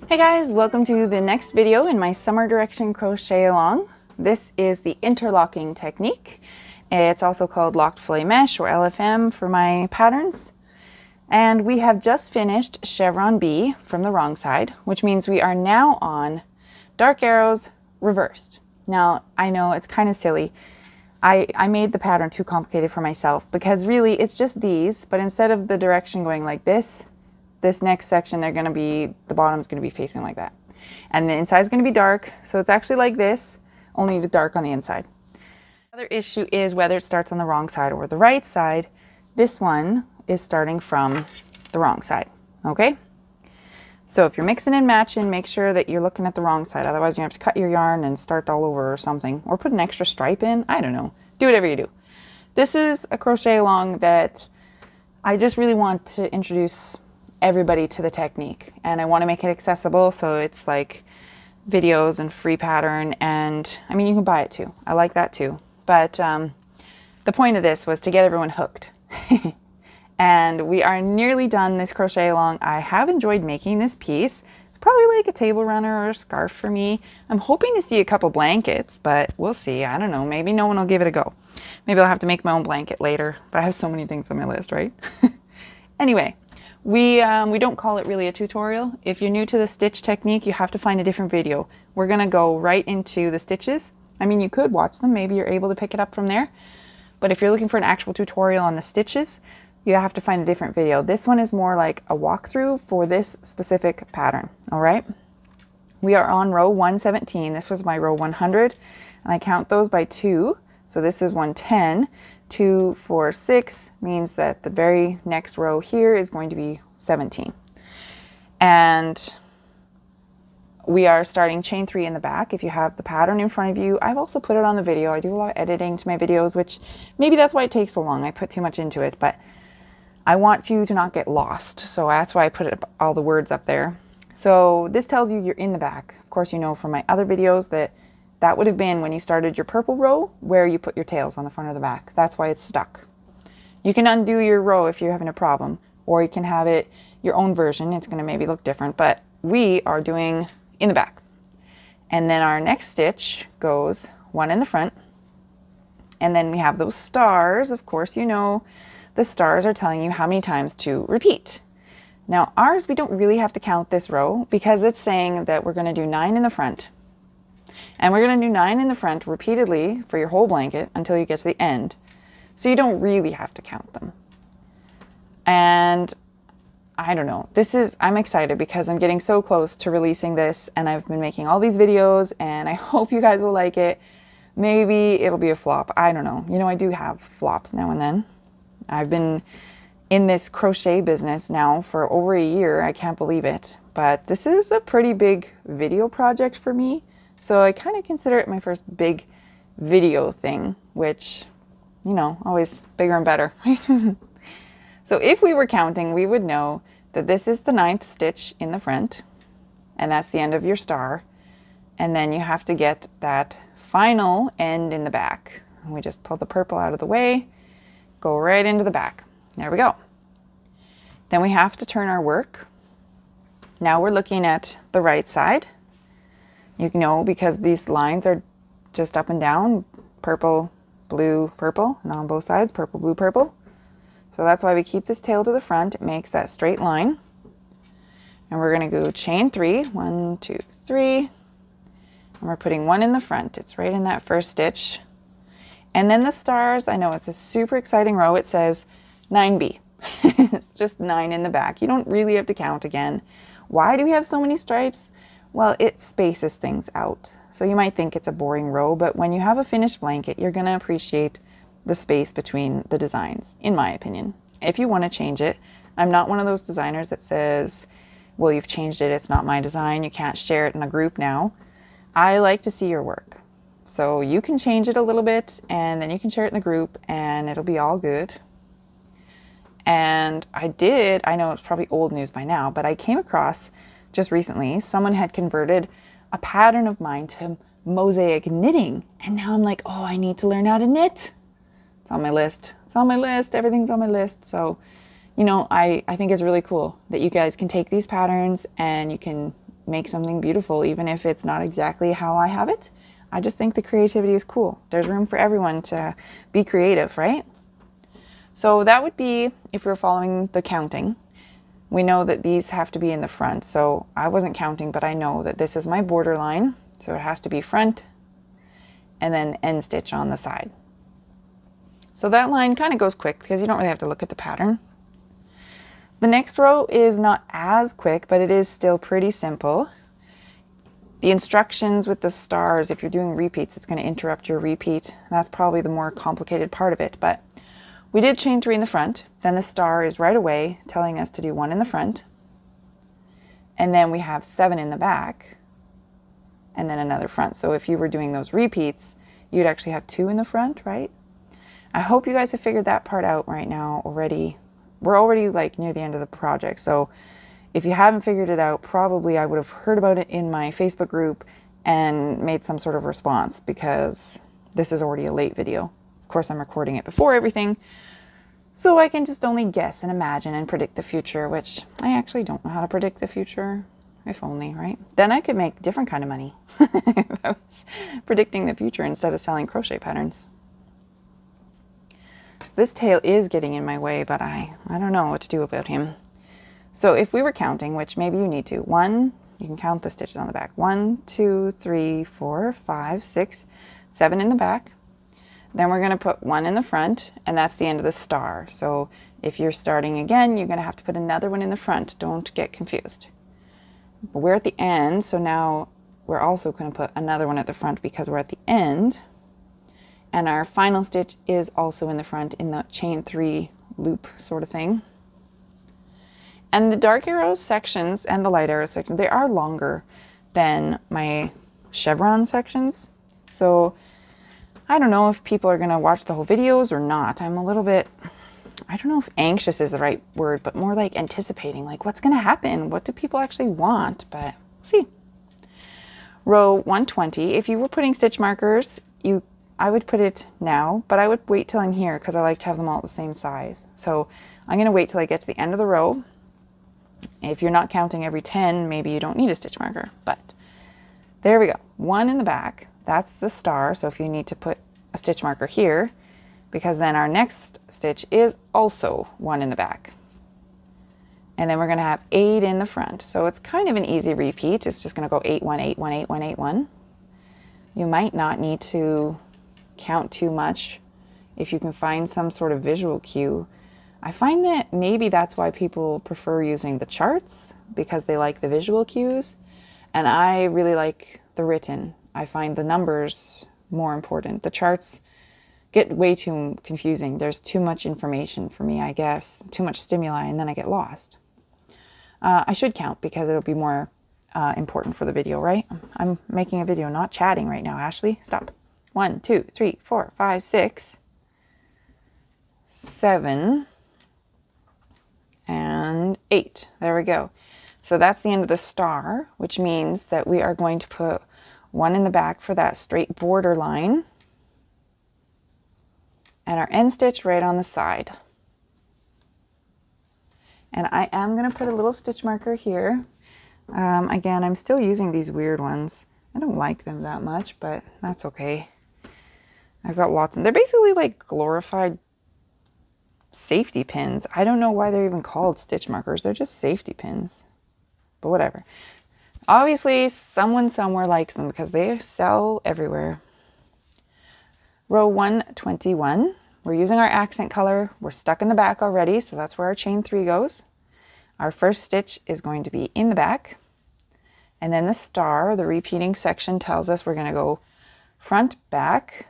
Hey guys, welcome to the next video in my summer direction crochet along. This is the interlocking technique. It's also called locked fillet mesh or LFM for my patterns. And we have just finished chevron B from the wrong side, which means we are now on dark arrows reversed. Now, I know it's kind of silly. I made the pattern too complicated for myself because really it's just these, but instead of the direction going like this next section, the bottom's going to be facing like that. And the inside's going to be dark, so it's actually like this, only with dark on the inside. The other issue is whether it starts on the wrong side or the right side. This one is starting from the wrong side, okay? So if you're mixing and matching, make sure that you're looking at the wrong side. Otherwise, you have to cut your yarn and start all over or something. Or put an extra stripe in. I don't know. Do whatever you do. This is a crochet along that I just really want to introduce everybody to the technique. And I want to make it accessible, so it's like videos and free pattern. And I mean, you can buy it too. I like that too. But the point of this was to get everyone hooked. And we are nearly done this crochet along. I have enjoyed making this piece. It's probably like a table runner or a scarf for me. I'm hoping to see a couple blankets, but we'll see. I don't know. Maybe no one will give it a go. Maybe I'll have to make my own blanket later, but I have so many things on my list, right? Anyway, we don't call it really a tutorial. If you're new to the stitch technique, you have to find a different video. We're gonna go right into the stitches. I mean, you could watch them. Maybe you're able to pick it up from there. But if you're looking for an actual tutorial on the stitches, you have to find a different video. This one is more like a walkthrough for this specific pattern, all right? We are on row 117. This was my row 100, and I count those by 2. So this is 110. 2, 4, 6 means that the very next row here is going to be 17. And we are starting chain 3 in the back. If you have the pattern in front of you, I've also put it on the video. I do a lot of editing to my videos, which maybe that's why it takes so long. I put too much into it, but I want you to not get lost, so that's why I put all the words up there. So this tells you you're in the back. Of course, you know from my other videos that would have been when you started your purple row where you put your tails on the front or the back. That's why it's stuck. You can undo your row if you're having a problem, or you can have it your own version. It's going to maybe look different, but we are doing in the back. And then our next stitch goes 1 in the front, and then we have those stars. Of course, you know the stars are telling you how many times to repeat. Now ours, we don't really have to count this row because it's saying that we're going to do 9 in the front. And we're going to do 9 in the front repeatedly for your whole blanket until you get to the end. So you don't really have to count them. And I don't know, I'm excited because I'm getting so close to releasing this, and I've been making all these videos, and I hope you guys will like it. Maybe it'll be a flop. I don't know. You know, I do have flops now and then. I've been in this crochet business now for over a year. I can't believe it. But this is a pretty big video project for me. So I kind of consider it my first big video thing, which, you know, always bigger and better. So if we were counting, we would know that this is the 9th stitch in the front, and that's the end of your star. And then you have to get that final end in the back. And we just pull the purple out of the way, go right into the back. There we go. Then we have to turn our work. Now we're looking at the right side. You know, because these lines are just up and down, purple, blue, purple, and on both sides, purple, blue, purple. So that's why we keep this tail to the front. It makes that straight line. And we're going to go chain 3, 1, 2, 3. And we're putting 1 in the front. It's right in that first stitch. And then the stars, I know it's a super exciting row. It says 9B. It's just 9 in the back. You don't really have to count again. Why do we have so many stripes? Well, it spaces things out. So you might think it's a boring row, but when you have a finished blanket, you're going to appreciate the space between the designs, in my opinion. If you want to change it, I'm not one of those designers that says, well, you've changed it, it's not my design, you can't share it in a group now. I like to see your work. So you can change it a little bit, and then you can share it in the group, and it'll be all good. And I know it's probably old news by now, but I came across just recently, someone had converted a pattern of mine to mosaic knitting. And now I'm like, oh, I need to learn how to knit. It's on my list. It's on my list. Everything's on my list. So, you know, I think it's really cool that you guys can take these patterns and you can make something beautiful, even if it's not exactly how I have it. I just think the creativity is cool. There's room for everyone to be creative, right? So that would be if we're following the counting. We know that these have to be in the front. So I wasn't counting, but I know that this is my border line. So it has to be front and then end stitch on the side. So that line kind of goes quick because you don't really have to look at the pattern. The next row is not as quick, but it is still pretty simple. The instructions with the stars, if you're doing repeats, it's going to interrupt your repeat. That's probably the more complicated part of it, but we did chain 3 in the front. Then the star is right away telling us to do 1 in the front. And then we have 7 in the back and then another front. So if you were doing those repeats, you'd actually have 2 in the front, right? I hope you guys have figured that part out right now already. We're already like near the end of the project. So if you haven't figured it out, probably I would have heard about it in my Facebook group and made some sort of response, because this is already a late video. Of course, I'm recording it before everything, so I can just only guess and imagine and predict the future, which I actually don't know how to predict the future. If only, right? Then I could make different kind of money if I was predicting the future instead of selling crochet patterns. This tail is getting in my way, but I don't know what to do about him. So if we were counting, which maybe you need to, 1, you can count the stitches on the back. 1, 2, 3, 4, 5, 6, 7 in the back. Then we're going to put 1 in the front, and that's the end of the star. So if you're starting again, you're going to have to put another one in the front. Don't get confused. But we're at the end, so now we're also going to put another one at the front because we're at the end. And our final stitch is also in the front in the chain 3 loop sort of thing. And the dark arrow sections and the light arrow sections, they are longer than my chevron sections. So I don't know if people are going to watch the whole videos or not. I'm a little bit, I don't know if anxious is the right word, but more like anticipating, like what's going to happen? What do people actually want? But see. Row 120, if you were putting stitch markers, I would put it now, but I would wait till I'm here because I like to have them all the same size. So I'm going to wait till I get to the end of the row. If you're not counting every 10, maybe you don't need a stitch marker, but there we go. 1 in the back, that's the star. So if you need to put a stitch marker here, because then our next stitch is also 1 in the back. And then we're going to have 8 in the front. So it's kind of an easy repeat. It's just going to go 8, 1, 8, 1, 8, 1, 8, 1. You might not need to count too much if you can find some sort of visual cue. I find that maybe that's why people prefer using the charts, because they like the visual cues, and I really like the written. I find the numbers more important. The charts get way too confusing. There's too much information for me, I guess, too much stimuli, and then I get lost. I should count because it'll be more important for the video, right? I'm making a video, not chatting right now. Ashley, stop. 1, 2, 3, 4, 5, 6, 7, and 8. There we go. So that's the end of the star, which means that we are going to put 1 in the back for that straight border line, and our end stitch right on the side. And I am going to put a little stitch marker here. Again, I'm still using these weird ones. I don't like them that much, but that's okay. I've got lots, and they're basically like glorified safety pins. I don't know why they're even called stitch markers. They're just safety pins, but whatever. Obviously, someone somewhere likes them because they sell everywhere. Row 121, we're using our accent color. We're stuck in the back already, so that's where our chain 3 goes. Our first stitch is going to be in the back, and then the star, the repeating section, tells us we're going to go front, back,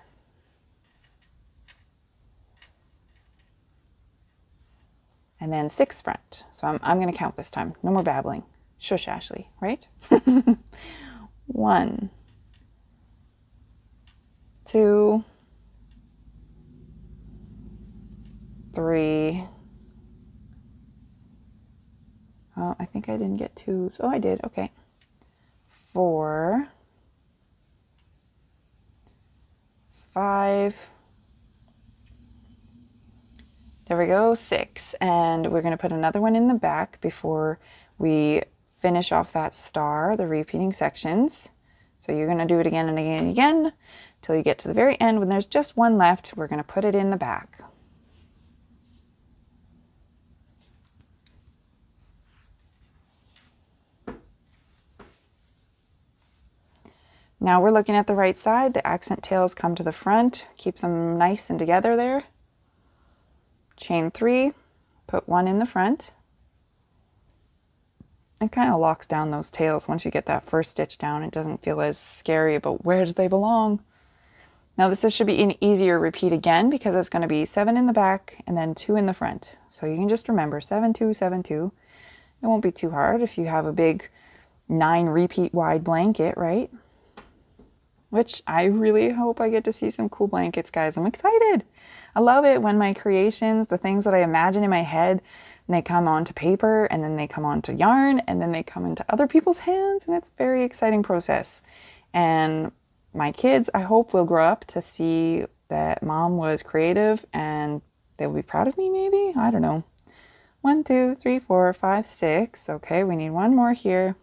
and then 6 front. So I'm going to count this time. No more babbling. Shush, Ashley, right? 1, 2, 3. Oh, I think I didn't get 2. Oh, I did. Okay. 4, 5. There we go. 6. And we're going to put another one in the back before we finish off that star, the repeating sections. So you're going to do it again and again and again till you get to the very end. When there's just one left, we're going to put it in the back. Now we're looking at the right side. The accent tails come to the front. Keep them nice and together there. Chain 3, put 1 in the front. It kind of locks down those tails. Once you get that first stitch down, it doesn't feel as scary about where do they belong. Now this should be an easier repeat again because it's going to be 7 in the back and then 2 in the front. So you can just remember 7, 2, 7, 2. It won't be too hard if you have a big 9 repeat wide blanket, right? Which I really hope I get to see some cool blankets, guys. I'm excited. I love it when my creations, the things that I imagine in my head, and they come onto paper, and then they come onto yarn, and then they come into other people's hands, and it's a very exciting process. And my kids, I hope, will grow up to see that Mom was creative, and they'll be proud of me, maybe? I don't know. 1, 2, 3, 4, 5, 6. Okay, we need 1 more here.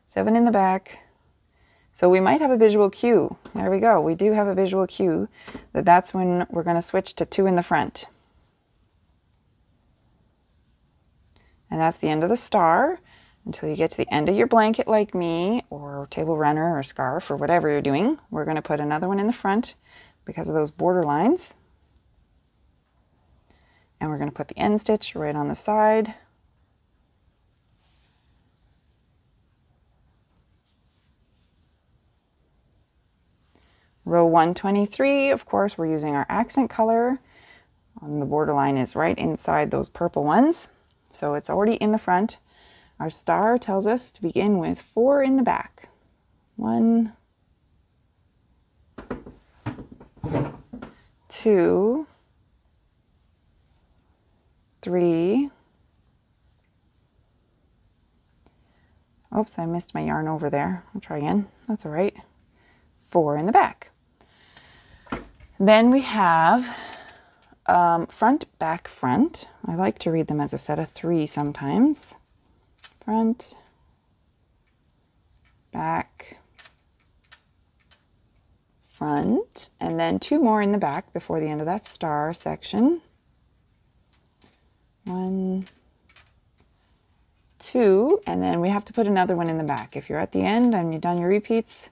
7 in the back. So we might have a visual cue. There we go. We do have a visual cue that's when we're going to switch to 2 in the front. And that's the end of the star until you get to the end of your blanket like me, or table runner or scarf or whatever you're doing. We're going to put another one in the front because of those border lines. And we're going to put the end stitch right on the side. Row 123, of course, we're using our accent color. The borderline is right inside those purple ones. So it's already in the front. Our star tells us to begin with 4 in the back. 1, 2, 3. Oops, I missed my yarn over there. I'll try again. That's all right. 4 in the back. Then we have front, back, front. I like to read them as a set of 3 sometimes. Front, back, front, and then 2 more in the back before the end of that star section. 1, 2, and then we have to put another one in the back. If you're at the end and you've done your repeats,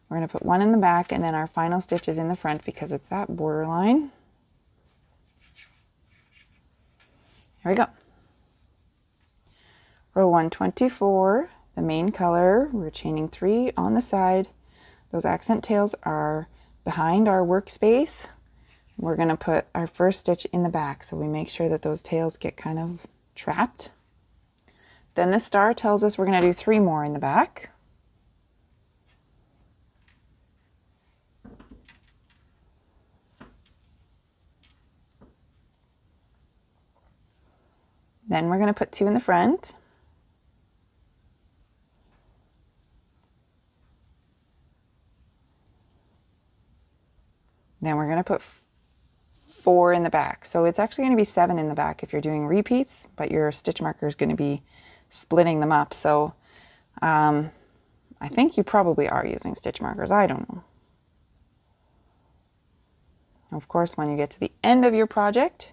we're going to put 1 in the back, and then our final stitch is in the front because it's that border line. Here we go. Row 124, the main color, we're chaining 3 on the side. Those accent tails are behind our workspace. We're going to put our first stitch in the back, so we make sure that those tails get kind of trapped. Then the star tells us we're going to do 3 more in the back. Then we're going to put 2 in the front. Then we're going to put 4 in the back. So it's actually going to be 7 in the back if you're doing repeats, but your stitch marker is going to be splitting them up. So I think you probably are using stitch markers. I don't know. Of course, when you get to the end of your project,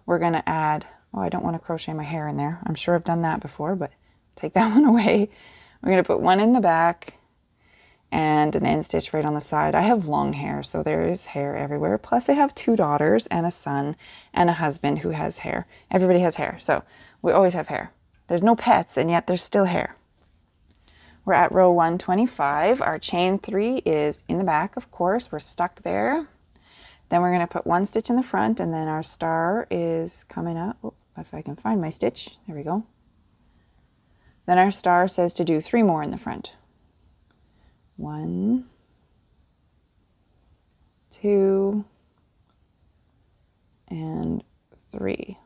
we're going to add, oh, I don't want to crochet my hair in there. I'm sure I've done that before, but take that one away. We're going to put 1 in the back and an end stitch right on the side. I have long hair, so there is hair everywhere. Plus I have 2 daughters and a son and a husband who has hair. Everybody has hair, so we always have hair. There's no pets, and yet there's still hair. We're at row 125. Our chain 3 is in the back, of course. We're stuck there. Then we're going to put 1 stitch in the front, and then our star is coming up. Oh, if I can find my stitch. There we go. Then our star says to do 3 more in the front. 1, 2, and 3.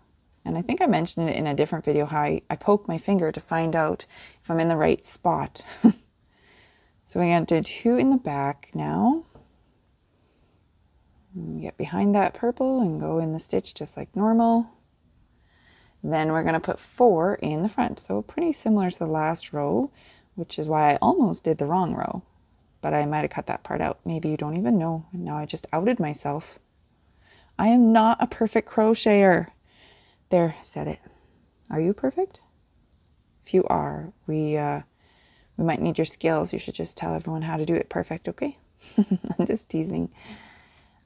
And I think I mentioned it in a different video how I poke my finger to find out if I'm in the right spot. So we're going to do 2 in the back now. And get behind that purple and go in the stitch just like normal. Then we're going to put 4 in the front. So pretty similar to the last row, which is why I almost did the wrong row. But I might have cut that part out. Maybe you don't even know. And now I just outed myself. I am not a perfect crocheter. There, said it. Are you perfect? If you are, we might need your skills. You should just tell everyone how to do it perfect, okay? I'm just teasing.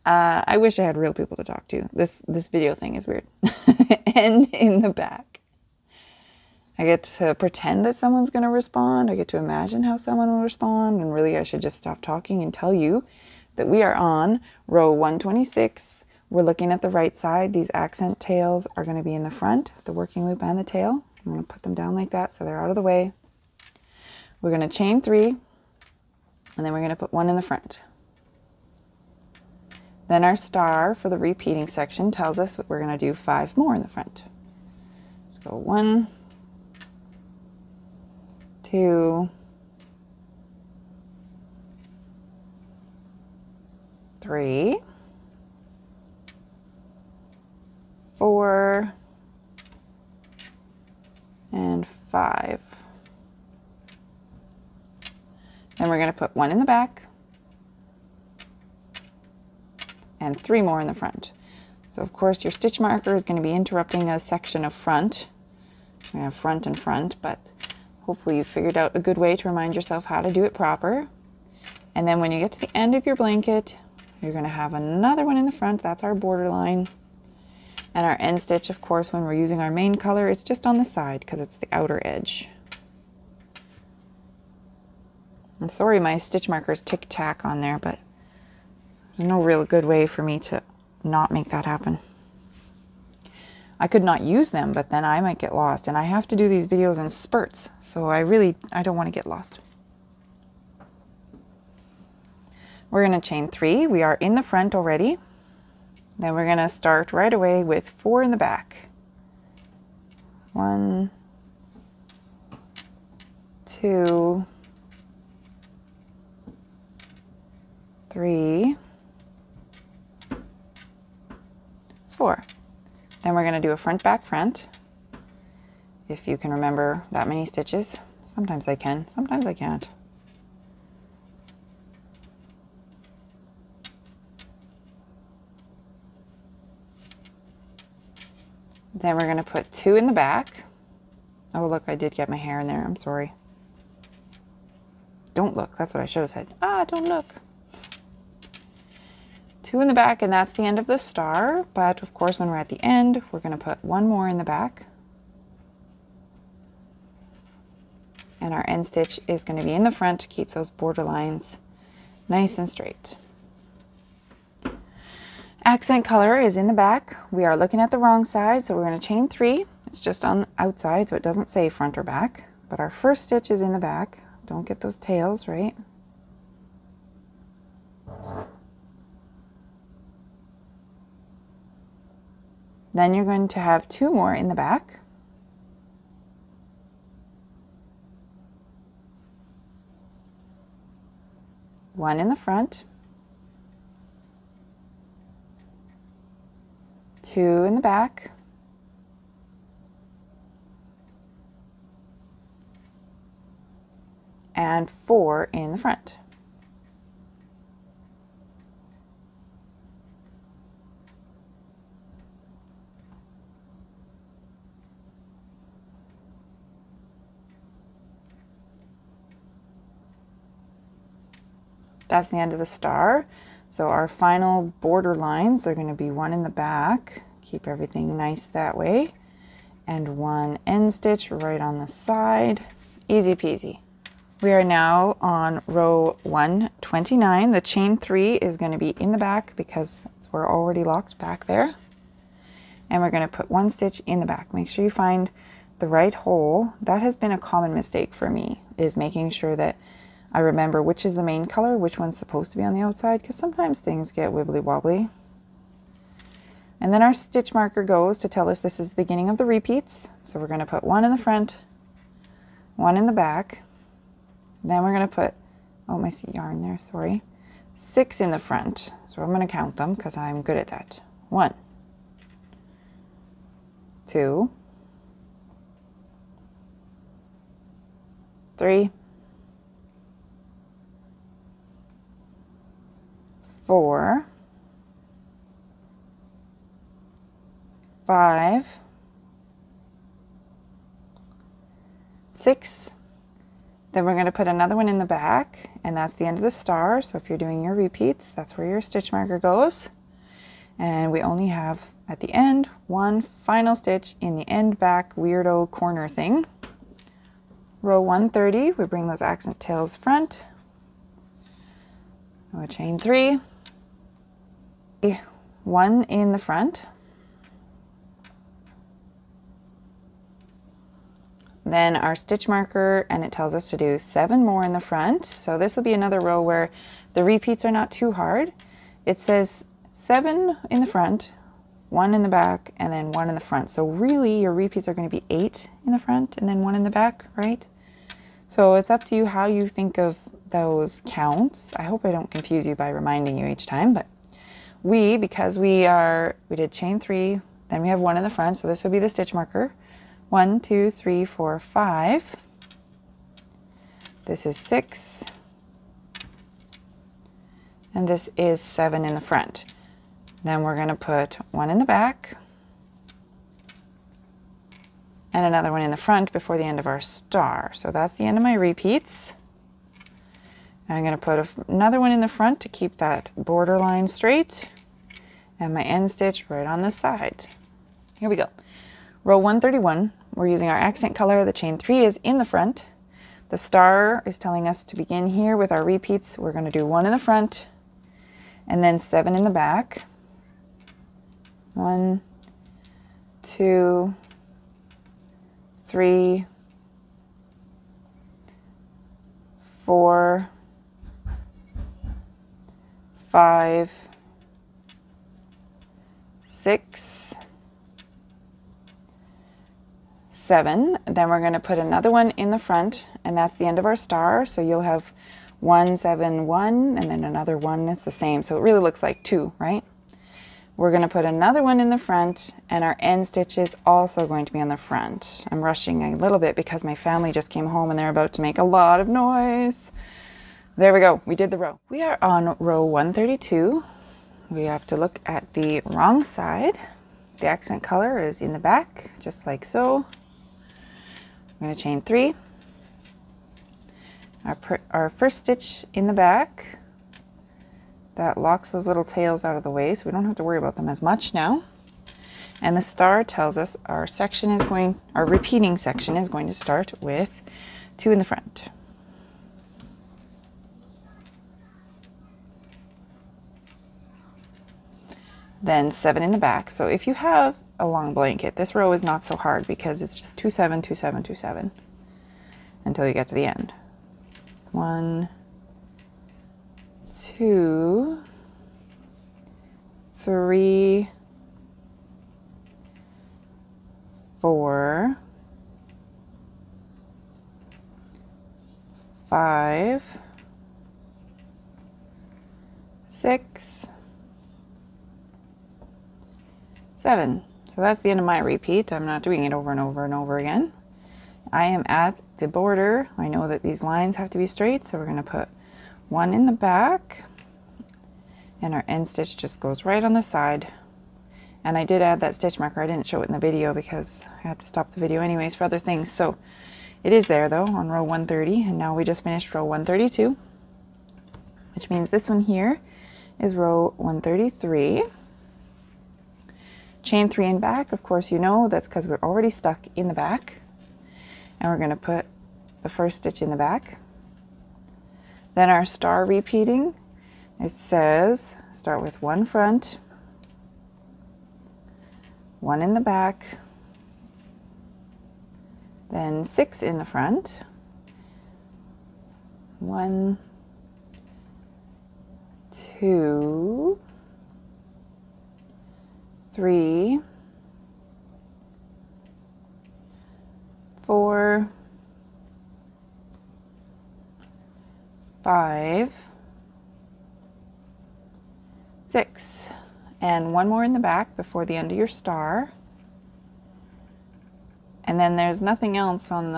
I wish I had real people to talk to. This video thing is weird. And in the back, I get to pretend that someone's going to respond. I get to imagine how someone will respond. And really, I should just stop talking and tell you that we are on row 126. We're looking at the right side. These accent tails are going to be in the front, the working loop and the tail. I'm going to put them down like that so they're out of the way. We're going to chain 3, and then we're going to put 1 in the front. Then our star for the repeating section tells us that we're going to do 5 more in the front. Let's go 1, 2, 3, 4, and 5. Then we're going to put 1 in the back and 3 more in the front. So of course your stitch marker is going to be interrupting a section of front. We're going to have front and front, but hopefully you figured out a good way to remind yourself how to do it proper. And then when you get to the end of your blanket, you're going to have another one in the front. That's our border line. And our end stitch, of course, when we're using our main color, it's just on the side because it's the outer edge. I'm sorry my stitch markers tick-tack on there, but there's no real good way for me to not make that happen. I could not use them, but then I might get lost, and I have to do these videos in spurts, so I don't want to get lost. We're going to chain 3. We are in the front already. Then we're going to start right away with 4 in the back. 1, 2, 3, 4. Then we're going to do a front, back, front. If you can remember that many stitches. Sometimes I can, sometimes I can't. Then we're going to put 2 in the back. Oh, look, I did get my hair in there. I'm sorry. Don't look. That's what I should have said. Ah, don't look. 2 in the back, and that's the end of the star. But of course, when we're at the end, we're going to put 1 more in the back. And our end stitch is going to be in the front to keep those border lines nice and straight. Accent color is in the back. We are looking at the wrong side, so we're going to chain 3. It's just on the outside, so it doesn't say front or back. But our first stitch is in the back. Don't get those tails, right? Then you're going to have 2 more in the back. One in the front. 2 in the back. And 4 in the front. That's the end of the star. So our final border lines, they're going to be 1 in the back. Keep everything nice that way. And 1 end stitch right on the side. Easy peasy. We are now on row 129. The chain 3 is going to be in the back because we're already locked back there. And we're going to put 1 stitch in the back. Make sure you find the right hole. That has been a common mistake for me, is making sure that I remember which is the main color, which one's supposed to be on the outside, because sometimes things get wibbly wobbly. And then our stitch marker goes to tell us this is the beginning of the repeats. So we're going to put 1 in the front, 1 in the back. Then we're going to put, oh, my yarn there, sorry, 6 in the front. So I'm going to count them because I'm good at that. 1, 2, 3, 4, 5, 6. Then we're going to put another one in the back, and that's the end of the star. So if you're doing your repeats, that's where your stitch marker goes. And we only have at the end one final stitch in the end back weirdo corner thing. Row 130, we bring those accent tails front. We'll chain 3, 1 in the front. Then our stitch marker, and it tells us to do 7 more in the front. So this will be another row where the repeats are not too hard. It says 7 in the front, 1 in the back, and then 1 in the front. So really your repeats are going to be 8 in the front and then 1 in the back, right? So it's up to you how you think of those counts. I hope I don't confuse you by reminding you each time, but because we did chain 3, then we have 1 in the front, so this will be the stitch marker. 1, 2, 3, 4, 5. This is 6. And this is 7 in the front. Then we're going to put 1 in the back and another one in the front before the end of our star. So that's the end of my repeats. I'm going to put another one in the front to keep that border line straight, and my end stitch right on this side. Here we go. Row 131, we're using our accent color. The chain 3 is in the front. The star is telling us to begin here with our repeats. We're going to do 1 in the front and then 7 in the back. 1, 2, 3, 4, 5, 6, 7. Then we're going to put another one in the front, and that's the end of our star. So you'll have 1, 7, 1, and then another 1. It's the same, so it really looks like 2, right? We're going to put another one in the front, and our end stitch is also going to be on the front. I'm rushing a little bit because my family just came home and they're about to make a lot of noise. There we go. We did the row. We are on row 132. We have to look at the wrong side. The accent color is in the back, just like so. I'm going to chain 3. Our first stitch in the back. That locks those little tails out of the way, so we don't have to worry about them as much now. And the star tells us our repeating section is going to start with 2 in the front. Then 7 in the back. So if you have a long blanket, this row is not so hard because it's just 2, 7, 2, 7, 2, 7 until you get to the end. 1, 2, 3, 4, 5, 6, 7. So that's the end of my repeat. I'm not doing it over and over and over again. I am at the border. I know that these lines have to be straight, so we're going to put 1 in the back, and our end stitch just goes right on the side. And I did add that stitch marker. I didn't show it in the video because I had to stop the video anyways for other things. So it is there though on row 130, and now we just finished row 132, which means this one here is row 133. Chain 3 in back, of course you know that's because we're already stuck in the back. And we're going to put the first stitch in the back. Then our star repeating, it says start with 1 front, 1 in the back, then 6 in the front, 1, 2, 3, 4, 5, 6, and 1 more in the back before the end of your star. And then there's nothing else on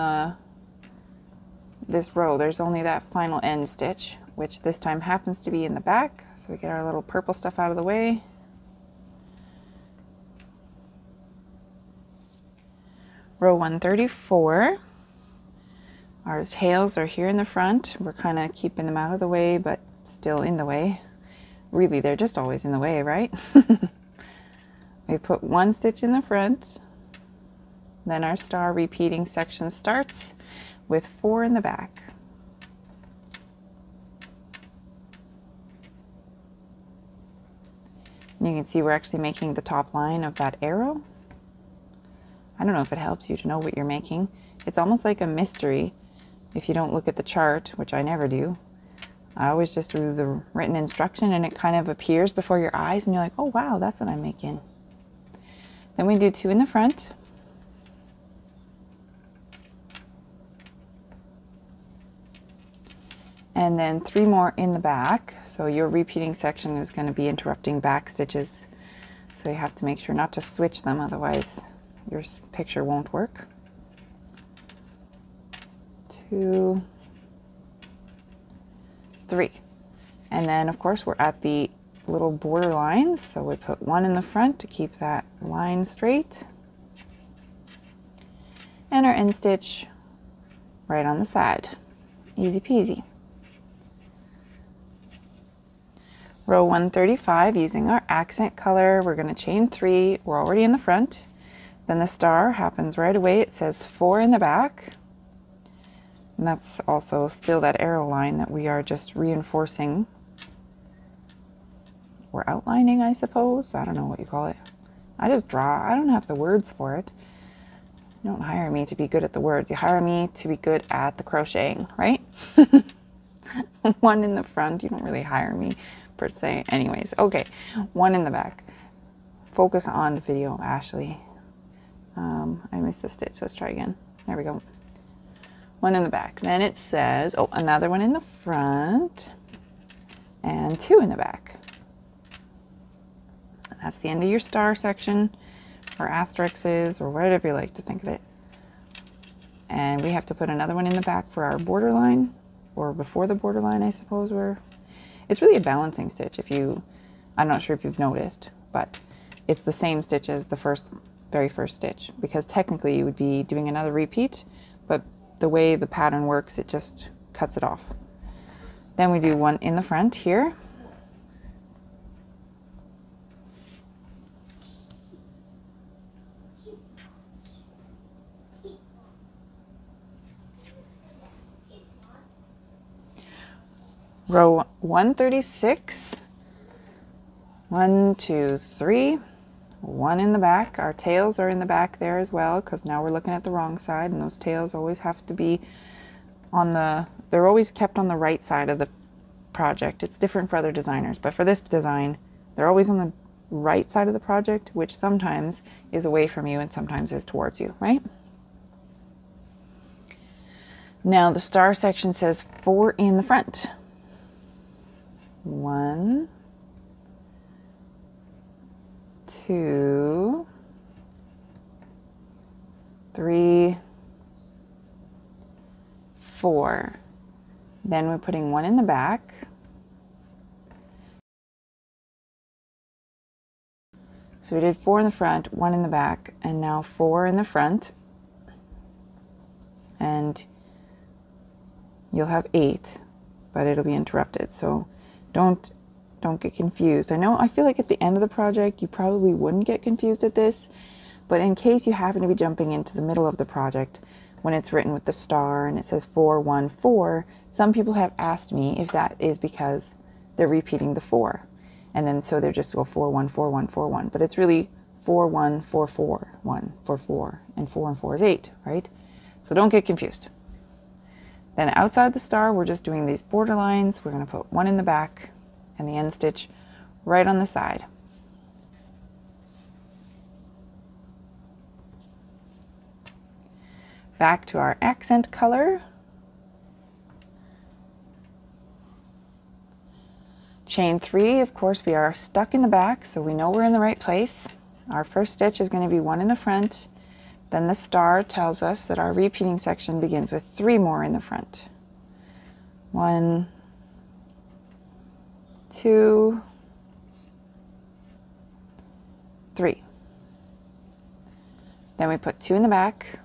this row, there's only that final end stitch, which this time happens to be in the back. So we get our little purple stuff out of the way. Row 134. Our tails are here in the front. We're kind of keeping them out of the way, but still in the way. Really, they're just always in the way, right? We put one stitch in the front, then our star repeating section starts with 4 in the back. And you can see we're actually making the top line of that arrow. I don't know if it helps you to know what you're making. It's almost like a mystery if you don't look at the chart, which I never do. I always just do the written instruction and it kind of appears before your eyes and you're like, oh wow, that's what I'm making. Then we do 2 in the front. And then 3 more in the back. So your repeating section is going to be interrupting back stitches. So you have to make sure not to switch them, otherwise your picture won't work. 2, 3. And then of course we're at the little border lines, so we put 1 in the front to keep that line straight, and our end stitch right on the side. Easy peasy. Row 135, using our accent color, we're going to chain 3. We're already in the front. Then the star happens right away. It says 4 in the back, and that's also still that arrow line that we are just reinforcing. We're outlining, I suppose. I don't know what you call it. I just draw. I don't have the words for it. You don't hire me to be good at the words. You hire me to be good at the crocheting, right? 1 in the front. You don't really hire me per se. Anyways, okay. 1 in the back. Focus on the video, Ashley. I missed the stitch. Let's try again. There we go. 1 in the back. Then it says, oh, another 1 in the front and 2 in the back. That's the end of your star section, or asterisks, or whatever you like to think of it. And we have to put another 1 in the back for our border line, or before the border line, I suppose. It's really a balancing stitch. I'm not sure if you've noticed, but it's the same stitch as the very first stitch, because technically you would be doing another repeat, but the way the pattern works, it just cuts it off. Then we do 1 in the front here. Row 136, 1, 2, 3, 1 in the back. Our tails are in the back there as well, because now we're looking at the wrong side, and those tails always have to be they're always kept on the right side of the project. It's different for other designers, but for this design, they're always on the right side of the project, which sometimes is away from you and sometimes is towards you, right? Now the star section says 4 in the front. 1, 2, 3, 4. Then we're putting 1 in the back. So we did 4 in the front, 1 in the back, and now 4 in the front. And you'll have 8, but it'll be interrupted. So don't get confused. I feel like at the end of the project you probably wouldn't get confused at this, but in case you happen to be jumping into the middle of the project when it's written with the star and it says 4, 1, 4, some people have asked me if that is because they're repeating the 4, and then so they're just go 4, 1, 4, 1, 4, 1, but it's really 4, 1, 4, 4, 1, 4, 4, and 4 and 4 is 8, right? So don't get confused. Then outside the star, we're just doing these border lines. We're going to put 1 in the back and the end stitch right on the side. Back to our accent color. Chain 3, of course, we are stuck in the back, so we know we're in the right place. Our first stitch is going to be 1 in the front. Then the star tells us that our repeating section begins with 3 more in the front. 1, 2, 3. Then we put 2 in the back.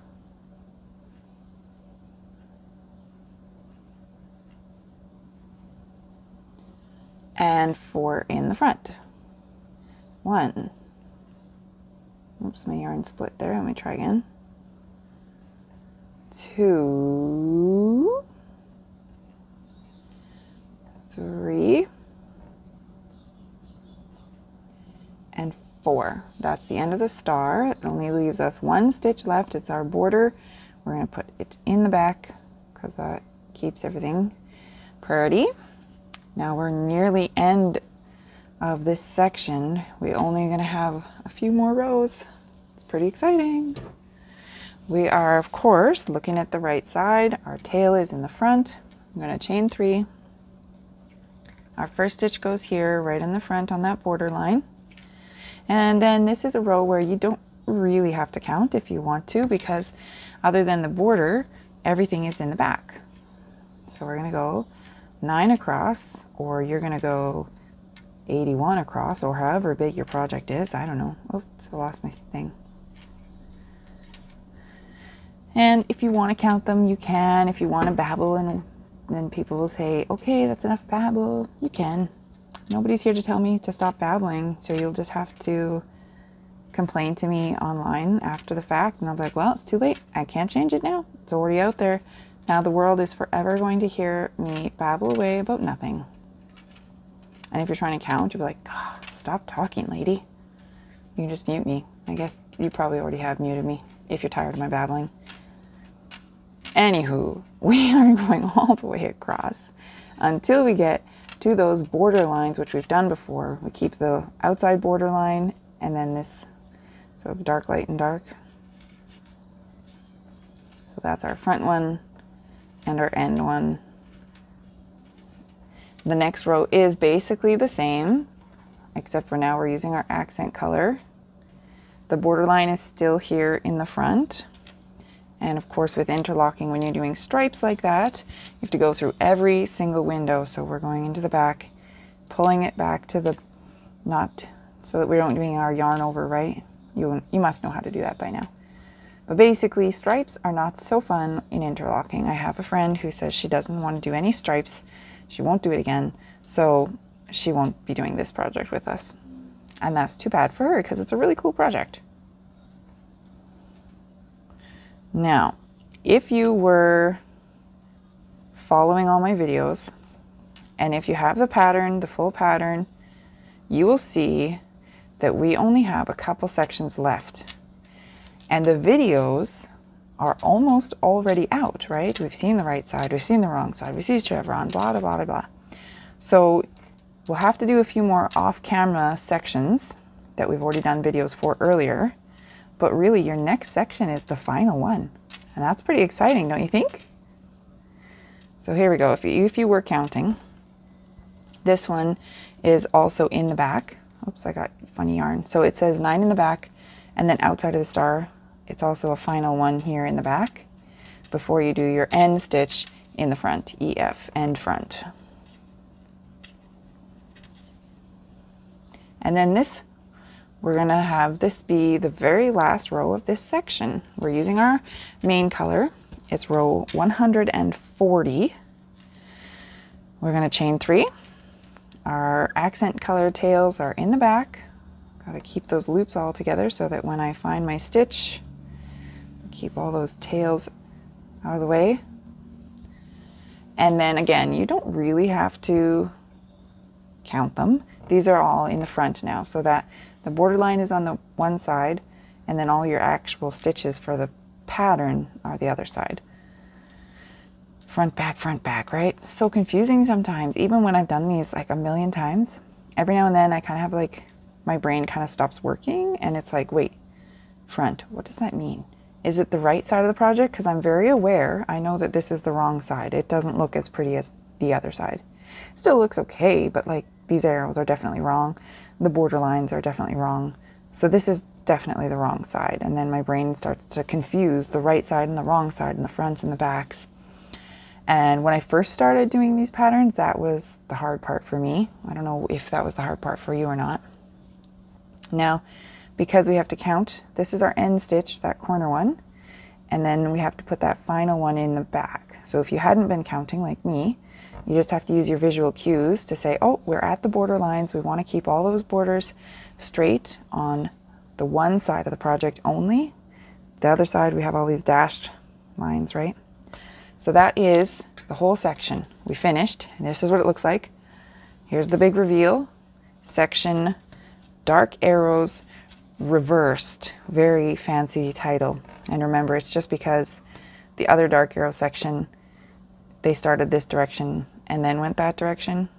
And 4 in the front. 1. Oops, my yarn split there. Let me try again. 2, 3, and 4. That's the end of the star. It only leaves us 1 stitch left. It's our border. We're going to put it in the back because that keeps everything pretty. Now we're nearly end of this section. We're only going to have a few more rows. It's pretty exciting. We are, of course, looking at the right side. Our tail is in the front. I'm going to chain 3. Our first stitch goes here, right in the front on that border line. And then this is a row where you don't really have to count if you want to, because other than the border, everything is in the back. So we're going to go 9 across, or you're going to go 81 across, or however big your project is. I don't know. Oops, I lost my thing. And if you want to count them, you can. If you want to babble, and then people will say, okay, that's enough babble, you can. Nobody's here to tell me to stop babbling, so you'll just have to complain to me online after the fact, and I'll be like, well, it's too late. I can't change it now. It's already out there. Now the world is forever going to hear me babble away about nothing. And if you're trying to count, you'll be like, oh, stop talking, lady. You can just mute me. I guess you probably already have muted me if you're tired of my babbling. Anywho, we are going all the way across until we get to those border lines, which we've done before. We keep the outside border line and then this, so it's dark, light, and dark. So that's our front one and our end one. The next row is basically the same, except for now we're using our accent color. The border line is still here in the front. And of course, with interlocking, when you're doing stripes like that, you have to go through every single window. So we're going into the back, pulling it back to the knot so that we don't doing our yarn over, right? You must know how to do that by now. But basically, stripes are not so fun in interlocking. I have a friend who says she doesn't want to do any stripes. She won't do it again. So she won't be doing this project with us. And that's too bad for her because it's a really cool project. Now, if you were following all my videos, and if you have the pattern, the full pattern, you will see that we only have a couple sections left. And the videos are almost already out, right? We've seen the right side, we've seen the wrong side, we see chevron, blah, blah, blah, blah. So we'll have to do a few more off-camera sections that we've already done videos for earlier. But really, your next section is the final one. And that's pretty exciting, don't you think? So here we go. If you were counting, this one is also in the back. Oops, I got funny yarn. So it says 9 in the back, and then outside of the star, it's also a final one here in the back before you do your end stitch in the front, EF, end front. And then this, we're going to have this be the very last row of this section. We're using our main color. It's row 140. We're going to chain 3. Our accent color tails are in the back. Got to keep those loops all together so that when I find my stitch, keep all those tails out of the way. And then again, you don't really have to count them. These are all in the front now, so that the border line is on the one side, and then all your actual stitches for the pattern are the other side. Front, back, right? It's so confusing sometimes. Even when I've done these like a million times, every now and then I kind of have like, my brain kind of stops working, and it's like, wait, front, what does that mean? Is it the right side of the project? Because I'm very aware, I know that this is the wrong side. It doesn't look as pretty as the other side. Still looks okay, but like these arrows are definitely wrong. The border lines are definitely wrong. So this is definitely the wrong side. And then my brain starts to confuse the right side and the wrong side and the fronts and the backs. And when I first started doing these patterns, that was the hard part for me. I don't know if that was the hard part for you or not. Now, because we have to count, this is our end stitch, that corner one, and then we have to put that final one in the back. So if you hadn't been counting like me, you just have to use your visual cues to say, oh, we're at the border lines. We want to keep all those borders straight on the one side of the project only. The other side, we have all these dashed lines, right? So that is the whole section. We finished. And this is what it looks like. Here's the big reveal. Section Dark Arrows Reversed. Very fancy title. And remember, it's just because the other Dark Arrow section, they started this direction and then went that direction.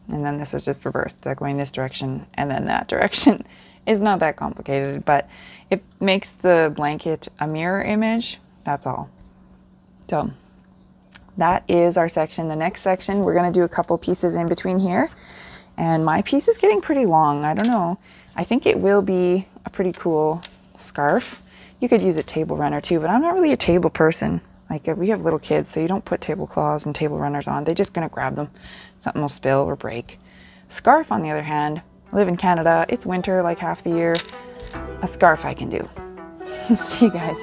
And then this is just reversed. They're going this direction and then that direction. It's not that complicated, but it makes the blanket a mirror image. That's all. So that is our section. The next section, we're going to do a couple pieces in between here. And my piece is getting pretty long. I don't know. I think it will be a pretty cool scarf. You could use a table runner too, but I'm not really a table person. Like, we have little kids, so you don't put tablecloths and table runners on. They're just going to grab them. Something will spill or break. Scarf, on the other hand, I live in Canada. It's winter like half the year. A scarf I can do. See you guys.